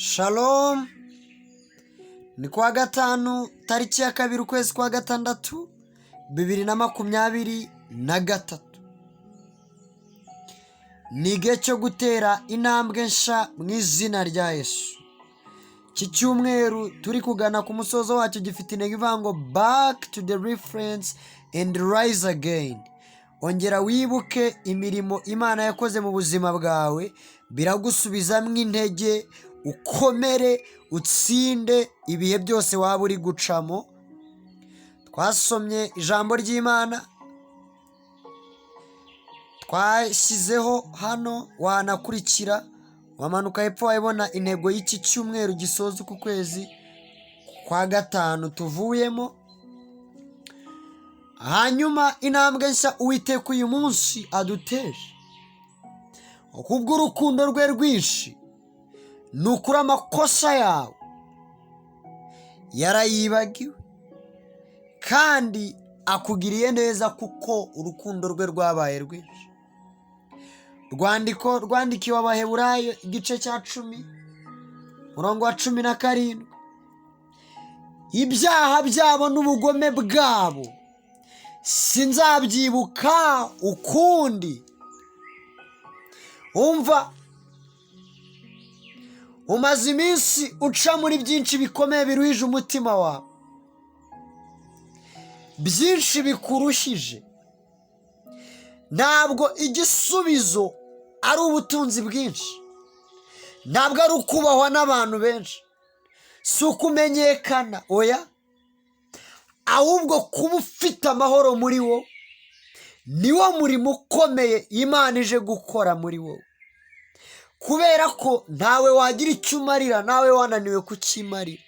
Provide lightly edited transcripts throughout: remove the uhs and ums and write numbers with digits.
Shalom, ni kuwa gatanu tariki ya 2 ukwezi kwa gatandatu 2023. Ni igihe cyo gutera intambwe nshya mu izina rya Yesu. Iki cyumweru turi kugana ku musozo wacyo gifite intego ivuga ngo back to the reference and rise again. Ongera wibuke imirimo Imana yakoze mu buzima bwawe, biragusubizamo intege, ukomere, utsinde ibihe byose waba uri gucamo. Twasomye ijambo ry'Imana, twashyizeho hano, wanakurikira, wamanuka hepfo wabona intego y'iki cyumweru gisoza ku kwezi kwa gatanu tuvuyemo. Hanyuma intambwe nshya Uwiteka uyu munsi aduteje, kubw'urukundo rwe rwinshi, ni ukuri amakosa yawe yarayibagiwe kandi akugiriye neza kuko urukundo rwe rwabaye rwinshi. Rwandiko rwandikiwe Abaheburayo igice cya 10 umurongo wa 17. Ibyaha byabo n'ubugome bwabo sinzabyibuka ukundi. Umva, umaze iminsi uca muri byinshi bikomeye biruhije umutima wawe, byinshi bikurushije. Ntabwo igisubizo ari ubutunzi bwinshi, ntabwo ari ukubahwa n'abantu benshi, si ukumenyekana, oya, ahubwo kuba ufite amahoro muri wo niwo murimo ukomeye Imana ije gukora muri wowe. Kubera ko ntawe wagira icyo umarira nawe wananiwe kukimarira,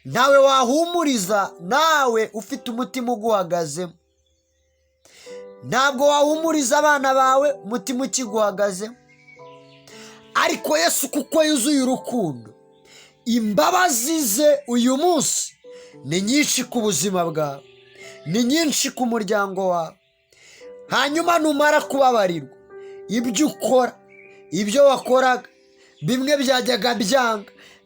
ntawe wahumuriza nawe ufite umutima uguhagazemo, ntabwo wahumuriza abana bawe umutima ukiguhagazemo. Ariko Yesu kuko yuzuye urukundo, imbabazi ze uyu munsi ni nyinshi ku buzima bwawe, ni nyinshi ku muryango wawe. Hanyuma numara kubabarirwa ibyo ukora, ibyo wakoraga, bimwe byajyaga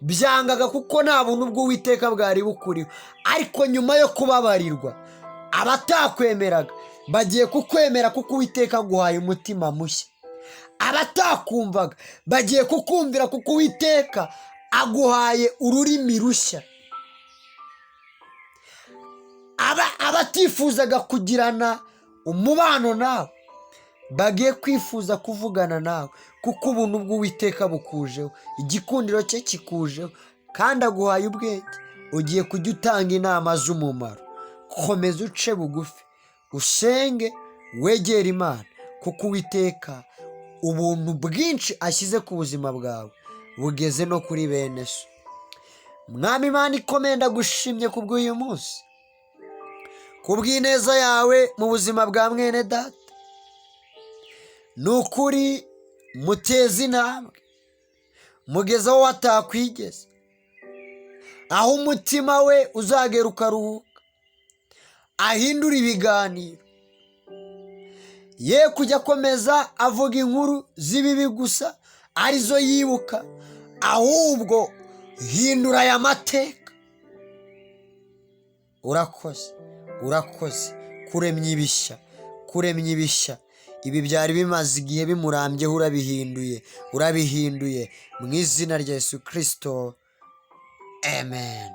byangaga kuko nta buntu bw'Uwiteka bwari bukuriho. Ariko nyuma yo kubabarirwa, abatakwemeraga bagiye kukwemera kuko Uwiteka aguhaye umutima mushya. Abatakumvaga bagiye kukumvira kuko Uwiteka aguhaye ururimi rushya. Abatifuzaga kugirana umubano nawe bagiye kwifuza kuvugana nawe kuko ubuntu bw'Uwiteka bukujeho, igikundiro cye kikujeho, kandi aguhaye ubwenge. Ugiye kujya utanga inama z'umumaro. Komeza uce bugufi, usenge, wegere Imana kuko Uwiteka ubuntu bwinshi ashyize ku buzima bwawe bugeze no kuri bene so. Mwami Imana ikomeye, ndagushimye kubw'uyu munsi, kubw'ineza yawe mu buzima bwa mwene data. Ni ukuri muteze intambwe, mugeze aho watakwigeza, aho umutima we uzagera ukaruhuka, ahindura ibiganiro, ye kujya akomeza avuga inkuru z'ibibi gusa arizo yibuka, ahubwo hindura aya mateka. Urakoze kuremya ibishya. Ibi byari bimaze igihe bimurambyeho, urabihinduye mu izina rya Yesu Kristo, amen.